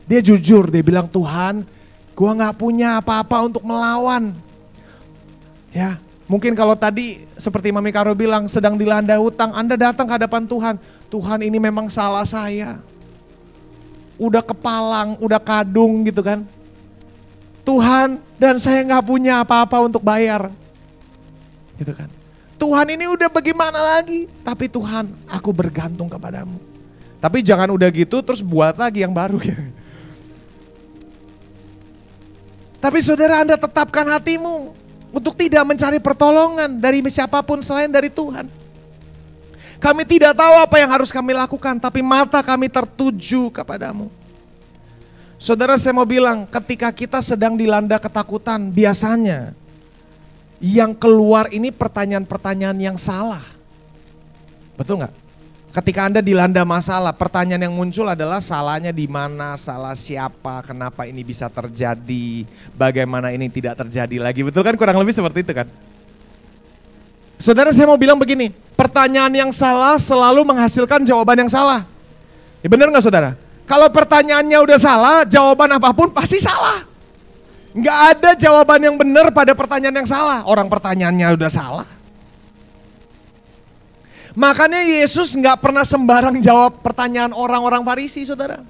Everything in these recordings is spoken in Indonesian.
Dia jujur, dia bilang, Tuhan, gua gak punya apa-apa untuk melawan. Ya, mungkin kalau tadi seperti Mami Karo bilang, sedang dilanda hutang, Anda datang ke hadapan Tuhan. Tuhan, ini memang salah saya. Udah kepalang, udah kadung gitu kan. Tuhan, dan saya gak punya apa-apa untuk bayar. Gitu kan. Tuhan, ini udah bagaimana lagi? Tapi Tuhan, aku bergantung kepadamu. Tapi jangan udah gitu terus buat lagi yang baru ya. Tapi saudara, Anda tetapkan hatimu untuk tidak mencari pertolongan dari siapapun selain dari Tuhan. Kami tidak tahu apa yang harus kami lakukan, tapi mata kami tertuju kepadamu. Saudara, saya mau bilang, ketika kita sedang dilanda ketakutan, biasanya yang keluar ini pertanyaan-pertanyaan yang salah. Betul nggak? Ketika Anda dilanda masalah, pertanyaan yang muncul adalah salahnya di mana, salah siapa, kenapa ini bisa terjadi, bagaimana ini tidak terjadi lagi. Betul kan? Kurang lebih seperti itu kan? Saudara, saya mau bilang begini, pertanyaan yang salah selalu menghasilkan jawaban yang salah. Ya benar nggak saudara? Kalau pertanyaannya udah salah, jawaban apapun pasti salah. Nggak ada jawaban yang benar pada pertanyaan yang salah. Orang pertanyaannya udah salah. Makanya Yesus nggak pernah sembarang jawab pertanyaan orang-orang Farisi, saudara.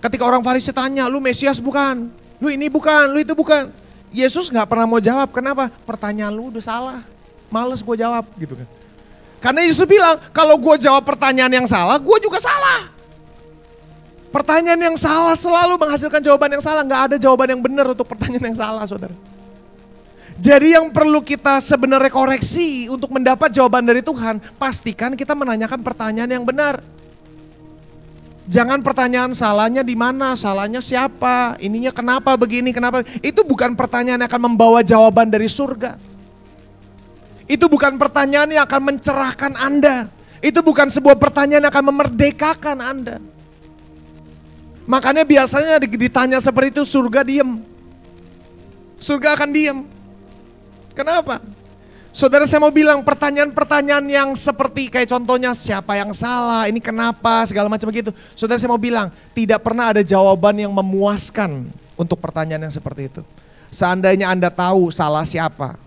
Ketika orang Farisi tanya, lu Mesias bukan? Lu ini bukan, lu itu bukan. Yesus nggak pernah mau jawab, kenapa? Pertanyaan lu udah salah, males gue jawab gitu kan. Karena Yesus bilang, kalau gue jawab pertanyaan yang salah, gue juga salah. Pertanyaan yang salah selalu menghasilkan jawaban yang salah. Nggak ada jawaban yang benar untuk pertanyaan yang salah, saudara. Jadi yang perlu kita sebenarnya koreksi untuk mendapat jawaban dari Tuhan, pastikan kita menanyakan pertanyaan yang benar. Jangan pertanyaan salahnya di mana, salahnya siapa, ininya kenapa begini, kenapa. Itu bukan pertanyaan yang akan membawa jawaban dari surga. Itu bukan pertanyaan yang akan mencerahkan Anda. Itu bukan sebuah pertanyaan yang akan memerdekakan Anda. Makanya biasanya ditanya seperti itu, surga diem. Surga akan diem. Kenapa? Saudara, saya mau bilang pertanyaan-pertanyaan yang seperti kayak contohnya siapa yang salah, ini kenapa, segala macam begitu. Saudara, saya mau bilang tidak pernah ada jawaban yang memuaskan untuk pertanyaan yang seperti itu. Seandainya Anda tahu salah siapa,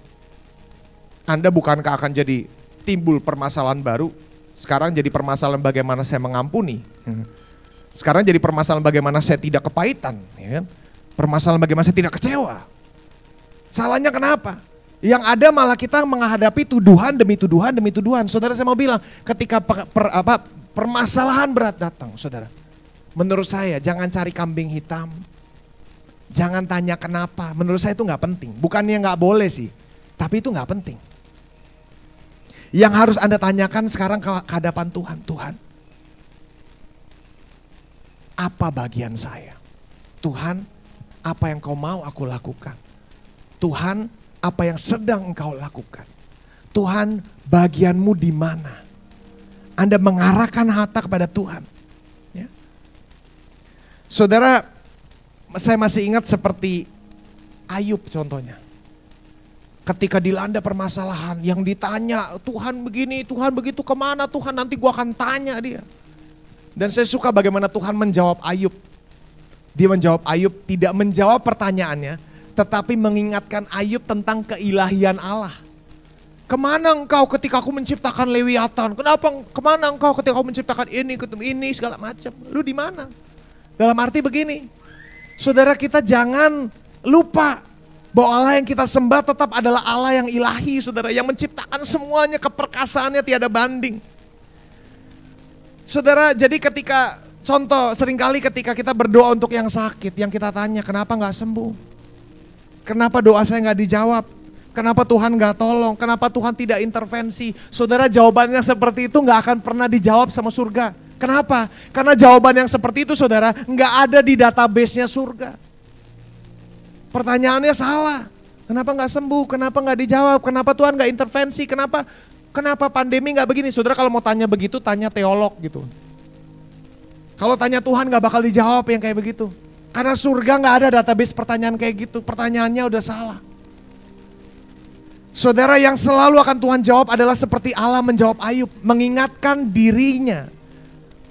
Anda bukankah akan jadi timbul permasalahan baru? Sekarang jadi permasalahan bagaimana saya mengampuni. Sekarang jadi permasalahan bagaimana saya tidak kepahitan. Ya kan? Permasalahan bagaimana saya tidak kecewa. Salahnya kenapa? Yang ada malah kita menghadapi tuduhan demi tuduhan demi tuduhan. Saudara, saya mau bilang ketika permasalahan berat datang, saudara. Menurut saya jangan cari kambing hitam. Jangan tanya kenapa. Menurut saya itu gak penting. Bukannya gak boleh sih. Tapi itu gak penting. Yang harus Anda tanyakan sekarang ke hadapan Tuhan. Tuhan, apa bagian saya? Tuhan, apa yang kau mau aku lakukan? Tuhan, apa yang sedang engkau lakukan? Tuhan, bagianmu di mana? Anda mengarahkan hati kepada Tuhan. Ya. Saudara, saya masih ingat seperti Ayub contohnya. Ketika dilanda permasalahan, yang ditanya, Tuhan begini, Tuhan begitu, kemana Tuhan? Nanti gua akan tanya dia. Dan saya suka bagaimana Tuhan menjawab Ayub. Dia menjawab Ayub, tidak menjawab pertanyaannya, tetapi mengingatkan Ayub tentang keilahian Allah. Kemana engkau ketika aku menciptakan Lewiatan? Kemana engkau ketika aku menciptakan ini segala macam? Lu di mana? Dalam arti begini, saudara, kita jangan lupa bahwa Allah yang kita sembah tetap adalah Allah yang ilahi, saudara, yang menciptakan semuanya, keperkasaannya tiada banding. Saudara, jadi ketika contoh seringkali ketika kita berdoa untuk yang sakit, yang kita tanya kenapa gak sembuh? Kenapa doa saya gak dijawab? Kenapa Tuhan gak tolong? Kenapa Tuhan tidak intervensi? Saudara, jawabannya seperti itu gak akan pernah dijawab sama surga. Kenapa? Karena jawaban yang seperti itu, saudara, gak ada di database-nya surga. Pertanyaannya salah. Kenapa gak sembuh? Kenapa gak dijawab? Kenapa Tuhan gak intervensi? Kenapa pandemi gak begini? Saudara, kalau mau tanya begitu, tanya teolog gitu. Kalau tanya Tuhan gak bakal dijawab yang kayak begitu. Karena surga gak ada database pertanyaan kayak gitu. Pertanyaannya udah salah. Saudara, yang selalu akan Tuhan jawab adalah seperti Allah menjawab Ayub. Mengingatkan dirinya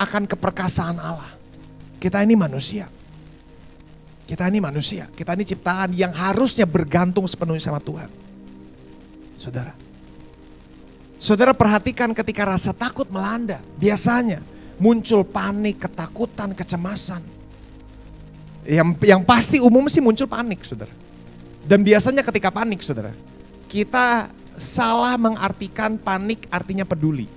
akan keperkasaan Allah. Kita ini manusia. Kita ini manusia. Kita ini ciptaan yang harusnya bergantung sepenuhnya sama Tuhan. Saudara perhatikan ketika rasa takut melanda. Biasanya muncul panik, ketakutan, kecemasan. Yang pasti umum sih muncul panik, saudara. Dan biasanya ketika panik, saudara, kita salah mengartikan panik artinya peduli.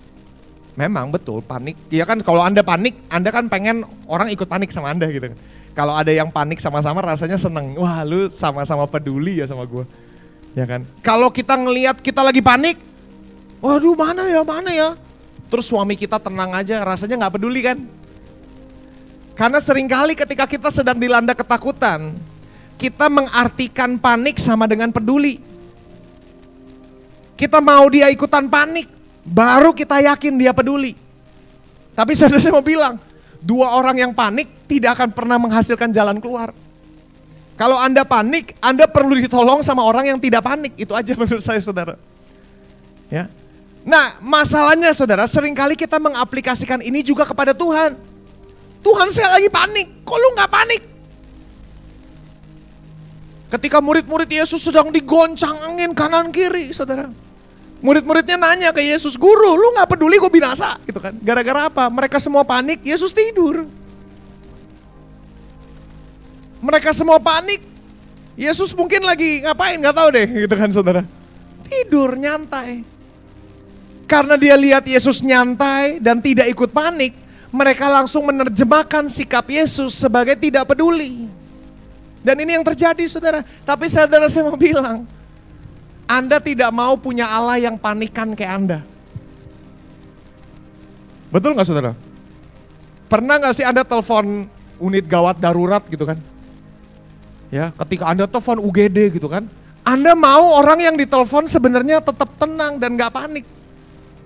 Memang betul panik, ya kan kalau Anda panik, Anda kan pengen orang ikut panik sama Anda gitu. Kalau ada yang panik sama-sama rasanya seneng, wah lu sama-sama peduli ya sama gue. Ya kan. Kalau kita ngelihat kita lagi panik, waduh mana ya. Terus suami kita tenang aja, rasanya gak peduli kan. Karena seringkali ketika kita sedang dilanda ketakutan, kita mengartikan panik sama dengan peduli. Kita mau dia ikutan panik, baru kita yakin dia peduli. Tapi saudara saya mau bilang, dua orang yang panik tidak akan pernah menghasilkan jalan keluar. Kalau Anda panik, Anda perlu ditolong sama orang yang tidak panik. Itu aja menurut saya saudara. Ya. Nah masalahnya saudara, seringkali kita mengaplikasikan ini juga kepada Tuhan. Tuhan saya lagi panik, kok lu gak panik? Ketika murid-murid Yesus sedang digoncang angin kanan kiri saudara. Murid-muridnya nanya ke Yesus, guru lu gak peduli gue binasa gitu kan. Gara-gara apa? Mereka semua panik, Yesus tidur. Mereka semua panik, Yesus mungkin lagi ngapain gak tahu deh gitu kan saudara. Tidur nyantai. Karena dia lihat Yesus nyantai dan tidak ikut panik, mereka langsung menerjemahkan sikap Yesus sebagai tidak peduli. Dan ini yang terjadi saudara. Tapi saudara saya mau bilang, Anda tidak mau punya Allah yang panikan kayak Anda. Betul gak saudara? Pernah gak sih Anda telepon unit gawat darurat gitu kan? Ya, ketika Anda telepon UGD gitu kan, Anda mau orang yang ditelepon sebenarnya tetap tenang dan gak panik.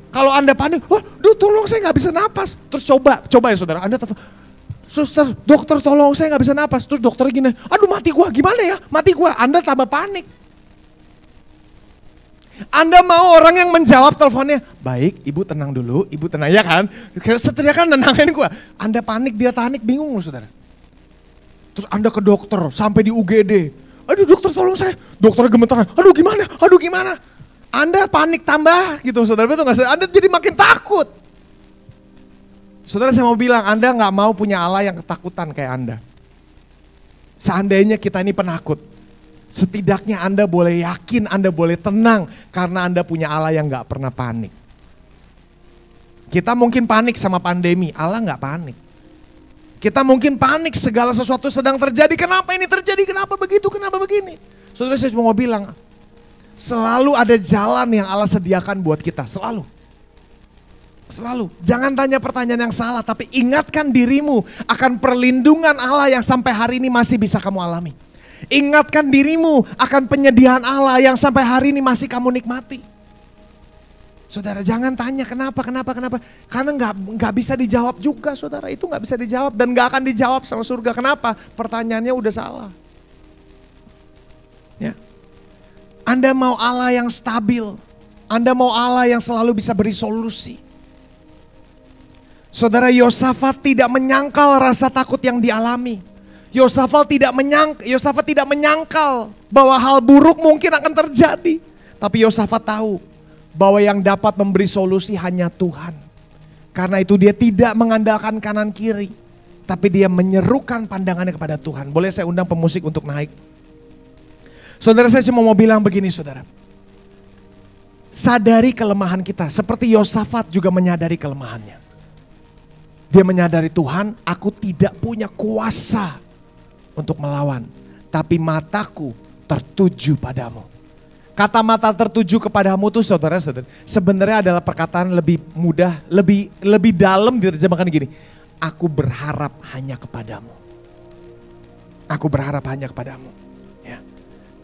Kalau Anda panik, wah tolong saya gak bisa napas. Terus coba ya saudara, Anda telepon, suster, dokter tolong saya gak bisa napas. Terus dokter gini, aduh mati gua gimana ya, mati gua. Anda tambah panik. Anda mau orang yang menjawab teleponnya, baik ibu tenang dulu, ibu tenang ya kan. Setia kan nenangin gua. Anda panik, dia panik, bingung loh saudara. Terus Anda ke dokter, sampai di UGD. Aduh dokter tolong saya, dokter gemeteran, aduh gimana. Anda panik tambah gitu saudara, betul gak? Anda jadi makin takut. Saudara saya mau bilang, Anda gak mau punya Allah yang ketakutan kayak Anda. Seandainya kita ini penakut, setidaknya Anda boleh yakin, Anda boleh tenang karena Anda punya Allah yang gak pernah panik. Kita mungkin panik sama pandemi, Allah gak panik. Kita mungkin panik segala sesuatu sedang terjadi, kenapa ini terjadi, kenapa begitu, kenapa begini. Saudara saya cuma mau bilang, selalu ada jalan yang Allah sediakan buat kita, selalu. Selalu, jangan tanya pertanyaan yang salah, tapi ingatkan dirimu akan perlindungan Allah yang sampai hari ini masih bisa kamu alami. Ingatkan dirimu akan penyediaan Allah yang sampai hari ini masih kamu nikmati. Saudara jangan tanya kenapa, karena nggak bisa dijawab juga saudara, itu nggak bisa dijawab dan nggak akan dijawab sama surga. Kenapa? Pertanyaannya udah salah. Ya. Anda mau Allah yang stabil, Anda mau Allah yang selalu bisa beri solusi. Saudara Yosafat tidak menyangkal rasa takut yang dialami. Yosafat tidak menyangkal bahwa hal buruk mungkin akan terjadi. Tapi Yosafat tahu bahwa yang dapat memberi solusi hanya Tuhan. Karena itu dia tidak mengandalkan kanan kiri, tapi dia menyerukan pandangannya kepada Tuhan. Boleh saya undang pemusik untuk naik? Saudara saya cuma mau bilang begini saudara. Sadari kelemahan kita, seperti Yosafat juga menyadari kelemahannya. Dia menyadari Tuhan, aku tidak punya kuasa untuk melawan, tapi mataku tertuju padamu. Kata mata tertuju kepadamu tuh saudara sebenarnya adalah perkataan lebih mudah, lebih dalam diterjemahkan gini. Aku berharap hanya kepadamu. Aku berharap hanya kepadamu. Ya.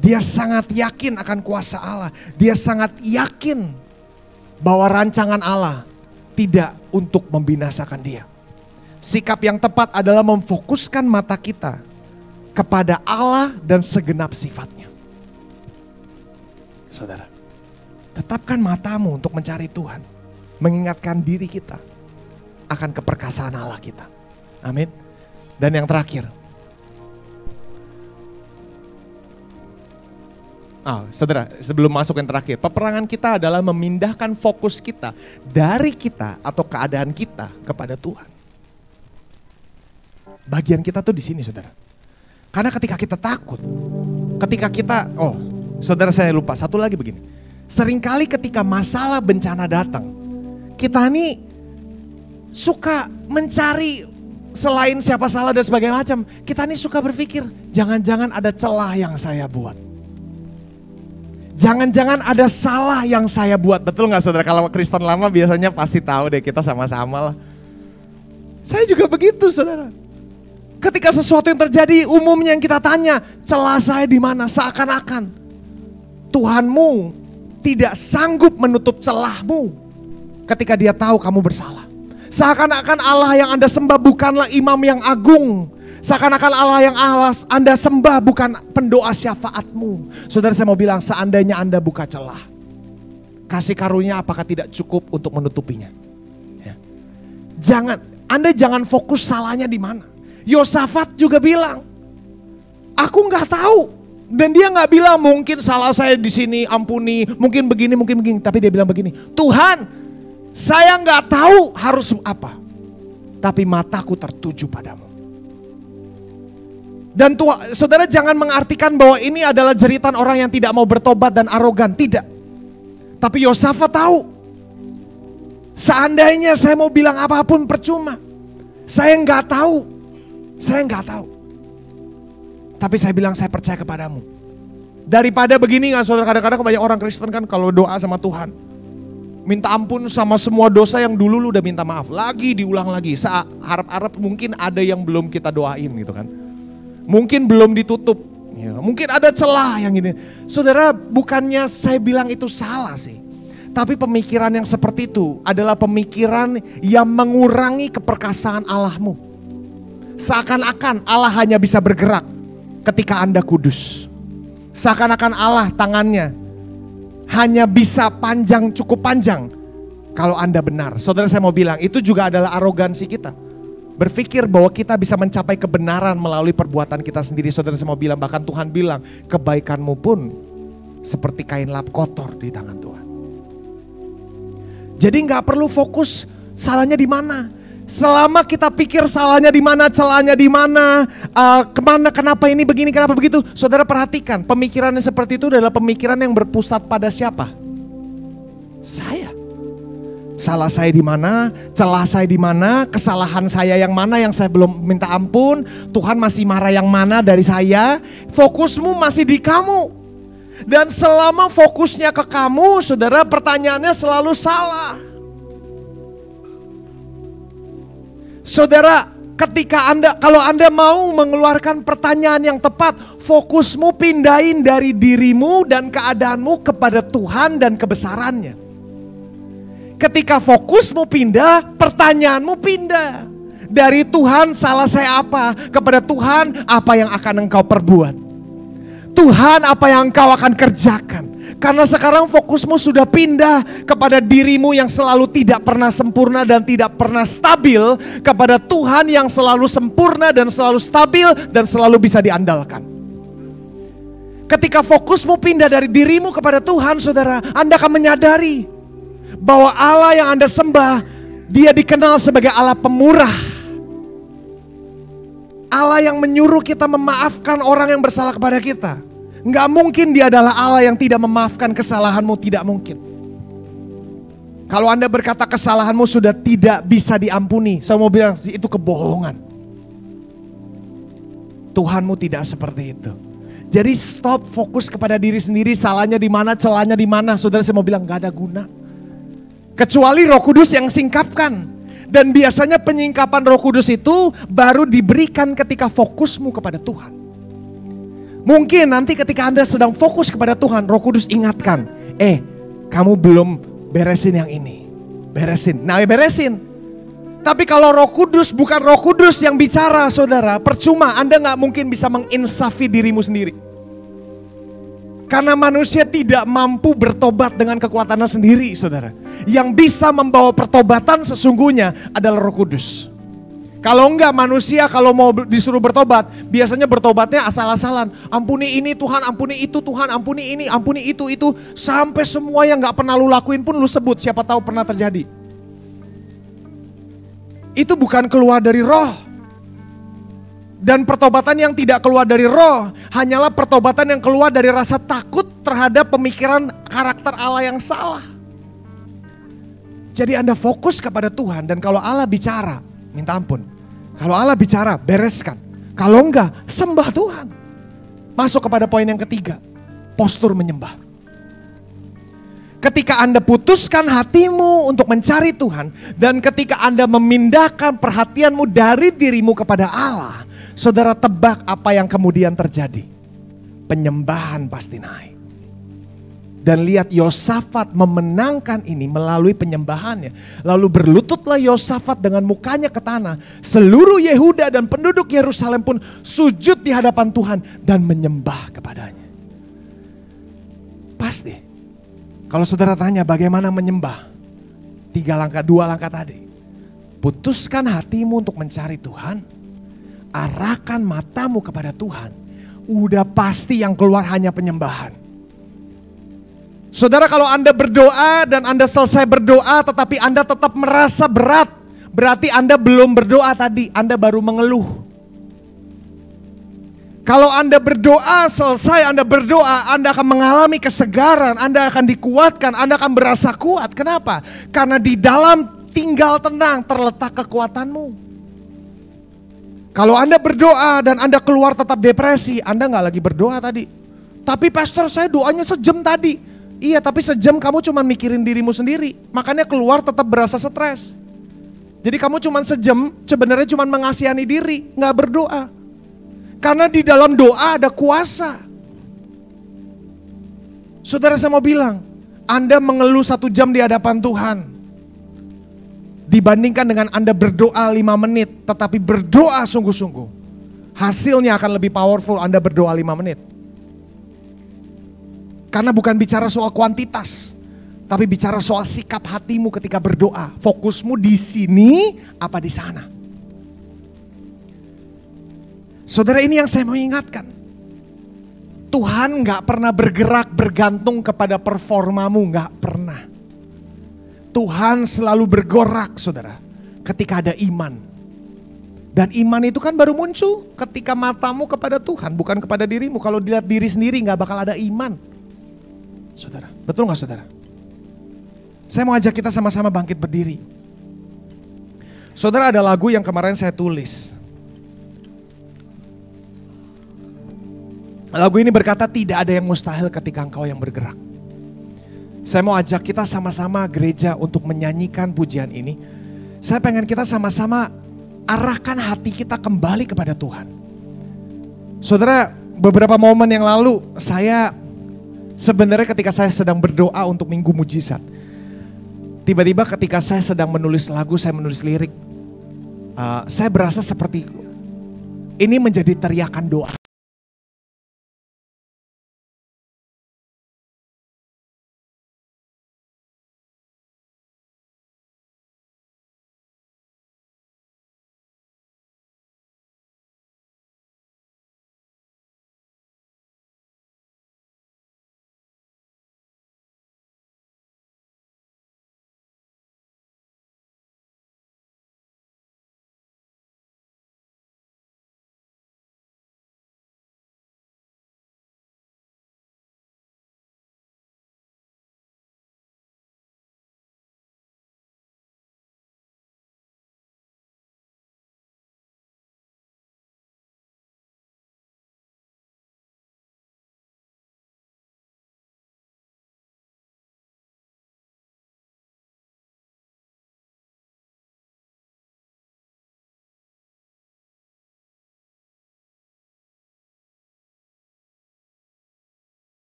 Dia sangat yakin akan kuasa Allah. Dia sangat yakin bahwa rancangan Allah tidak untuk membinasakan dia. Sikap yang tepat adalah memfokuskan mata kita kepada Allah dan segenap sifatnya. Saudara, tetapkan matamu untuk mencari Tuhan. Mengingatkan diri kita akan keperkasaan Allah kita. Amin. Dan yang terakhir, saudara, sebelum masuk yang terakhir, peperangan kita adalah memindahkan fokus kita dari kita atau keadaan kita kepada Tuhan. Bagian kita tuh di sini, saudara. Karena ketika kita takut, ketika kita, saudara saya lupa, satu lagi begini. Seringkali ketika masalah bencana datang, kita ini suka mencari selain siapa salah dan sebagainya macam. Kita ini suka berpikir, jangan-jangan ada celah yang saya buat. Jangan-jangan ada salah yang saya buat. Betul gak saudara? Kalau Kristen lama biasanya pasti tahu deh, kita sama-sama lah. Saya juga begitu saudara. Ketika sesuatu yang terjadi, umumnya yang kita tanya, celah saya di mana? Seakan-akan Tuhanmu tidak sanggup menutup celahmu ketika dia tahu kamu bersalah. Seakan-akan Allah yang Anda sembah bukanlah imam yang agung. Seakan-akan Allah yang Anda sembah bukan pendoa syafaatmu. Saudara, saya mau bilang, seandainya Anda buka celah, kasih karunia apakah tidak cukup untuk menutupinya? Ya. Anda jangan fokus salahnya di mana. Yosafat juga bilang, aku nggak tahu. Dan dia nggak bilang mungkin salah saya di sini, ampuni, mungkin begini, mungkin begini. Tapi dia bilang begini, Tuhan, saya nggak tahu harus apa, tapi mataku tertuju padamu. Dan saudara jangan mengartikan bahwa ini adalah jeritan orang yang tidak mau bertobat dan arogan, tidak. Tapi Yosafat tahu, seandainya saya mau bilang apapun percuma. Saya nggak tahu. Tapi saya bilang saya percaya kepadamu. Daripada begini nggak saudara, kadang-kadang banyak orang Kristen kan kalau doa sama Tuhan, minta ampun sama semua dosa yang dulu lu udah minta maaf. Lagi diulang lagi. Harap-harap mungkin ada yang belum kita doain gitu kan. Mungkin belum ditutup. Ya, mungkin ada celah yang ini. Saudara, bukannya saya bilang itu salah sih. Tapi pemikiran yang seperti itu adalah pemikiran yang mengurangi keperkasaan Allahmu. Seakan-akan Allah hanya bisa bergerak ketika Anda kudus. Seakan-akan Allah tangannya hanya bisa cukup panjang kalau Anda benar. Saudara, saya mau bilang itu juga adalah arogansi kita. Berpikir bahwa kita bisa mencapai kebenaran melalui perbuatan kita sendiri. Saudara, saya mau bilang, bahkan Tuhan bilang kebaikanmu pun seperti kain lap kotor di tangan Tuhan. Jadi gak perlu fokus salahnya di mana. Selama kita pikir salahnya di mana, celahnya di mana, kenapa ini begini, kenapa begitu. Saudara perhatikan, pemikiran yang seperti itu adalah pemikiran yang berpusat pada siapa? Saya. Salah saya di mana, celah saya di mana, kesalahan saya yang mana yang saya belum minta ampun, Tuhan masih marah yang mana dari saya. Fokusmu masih di kamu. Dan selama fokusnya ke kamu, saudara, pertanyaannya selalu salah. Saudara, kalau Anda mau mengeluarkan pertanyaan yang tepat, fokusmu pindahin dari dirimu dan keadaanmu kepada Tuhan dan kebesarannya. Ketika fokusmu pindah, pertanyaanmu pindah. Dari Tuhan, salah saya apa? Kepada Tuhan, apa yang akan engkau perbuat? Tuhan, apa yang engkau akan kerjakan? Karena sekarang fokusmu sudah pindah kepada dirimu yang selalu tidak pernah sempurna dan tidak pernah stabil, kepada Tuhan yang selalu sempurna dan selalu stabil dan selalu bisa diandalkan. Ketika fokusmu pindah dari dirimu kepada Tuhan, saudara, Anda akan menyadari bahwa Allah yang Anda sembah, Dia dikenal sebagai Allah pemurah. Allah yang menyuruh kita memaafkan orang yang bersalah kepada kita. Nggak mungkin Dia adalah Allah yang tidak memaafkan kesalahanmu, tidak mungkin. Kalau Anda berkata kesalahanmu sudah tidak bisa diampuni, saya mau bilang itu kebohongan. Tuhanmu tidak seperti itu. Jadi stop fokus kepada diri sendiri, salahnya di mana, celahnya di mana. Saudara, saya mau bilang nggak ada guna. Kecuali Roh Kudus yang singkapkan. Dan biasanya penyingkapan Roh Kudus itu baru diberikan ketika fokusmu kepada Tuhan. Mungkin nanti ketika Anda sedang fokus kepada Tuhan, Roh Kudus ingatkan, kamu belum beresin yang ini. Beresin. Nah, beresin. Tapi kalau Roh Kudus bukan Roh Kudus yang bicara, saudara, percuma. Anda gak mungkin bisa menginsafi dirimu sendiri. Karena manusia tidak mampu bertobat dengan kekuatannya sendiri, saudara. Yang bisa membawa pertobatan sesungguhnya adalah Roh Kudus. Kalau enggak, manusia kalau mau disuruh bertobat, biasanya bertobatnya asal-asalan. Ampuni ini Tuhan, ampuni itu Tuhan, ampuni ini, ampuni itu. Sampai semua yang gak pernah lu lakuin pun lu sebut, siapa tahu pernah terjadi. Itu bukan keluar dari roh. Dan pertobatan yang tidak keluar dari roh, hanyalah pertobatan yang keluar dari rasa takut terhadap pemikiran karakter Allah yang salah. Jadi Anda fokus kepada Tuhan, dan kalau Allah bicara, minta ampun. Kalau Allah bicara, bereskan. Kalau enggak, sembah Tuhan. Masuk kepada poin yang ketiga, postur menyembah. Ketika Anda putuskan hatimu untuk mencari Tuhan, dan ketika Anda memindahkan perhatianmu dari dirimu kepada Allah, saudara tebak apa yang kemudian terjadi? Penyembahan pasti naik. Dan lihat Yosafat memenangkan ini melalui penyembahannya. Lalu berlututlah Yosafat dengan mukanya ke tanah. Seluruh Yehuda dan penduduk Yerusalem pun sujud di hadapan Tuhan dan menyembah kepadanya. Pasti. Kalau saudara tanya bagaimana menyembah? 2 langkah tadi. Putuskan hatimu untuk mencari Tuhan. Arahkan matamu kepada Tuhan. Udah pasti yang keluar hanya penyembahan. Saudara, kalau Anda berdoa dan Anda selesai berdoa tetapi Anda tetap merasa berat, berarti Anda belum berdoa tadi, Anda baru mengeluh. Kalau Anda berdoa, selesai Anda berdoa, Anda akan mengalami kesegaran, Anda akan dikuatkan, Anda akan berasa kuat. Kenapa? Karena di dalam tinggal tenang terletak kekuatanmu. Kalau Anda berdoa dan Anda keluar tetap depresi, Anda gak lagi berdoa tadi. Tapi pastor, saya doanya sejam tadi. Iya, tapi sejam kamu cuma mikirin dirimu sendiri. Makanya keluar tetap berasa stres. Jadi kamu cuma sejam sebenarnya cuma mengasihani diri, gak berdoa. Karena di dalam doa ada kuasa. Saudara, saya mau bilang, Anda mengeluh 1 jam di hadapan Tuhan dibandingkan dengan Anda berdoa 5 menit tetapi berdoa sungguh-sungguh, hasilnya akan lebih powerful Anda berdoa 5 menit. Karena bukan bicara soal kuantitas, tapi bicara soal sikap hatimu ketika berdoa. Fokusmu di sini apa di sana. Saudara, ini yang saya mau ingatkan. Tuhan gak pernah bergerak bergantung kepada performamu, gak pernah. Tuhan selalu bergerak, saudara, ketika ada iman. Dan iman itu kan baru muncul ketika matamu kepada Tuhan, bukan kepada dirimu. Kalau dilihat diri sendiri gak bakal ada iman. Saudara, betul gak saudara? Saya mau ajak kita sama-sama bangkit berdiri. Saudara, ada lagu yang kemarin saya tulis. Lagu ini berkata, tidak ada yang mustahil ketika engkau yang bergerak. Saya mau ajak kita sama-sama gereja untuk menyanyikan pujian ini. Saya pengen kita sama-sama arahkan hati kita kembali kepada Tuhan. Saudara, beberapa momen yang lalu saya sebenarnya ketika saya sedang berdoa untuk Minggu Mujizat, tiba-tiba ketika saya sedang menulis lagu, saya menulis lirik, saya berasa seperti ini menjadi teriakan doa.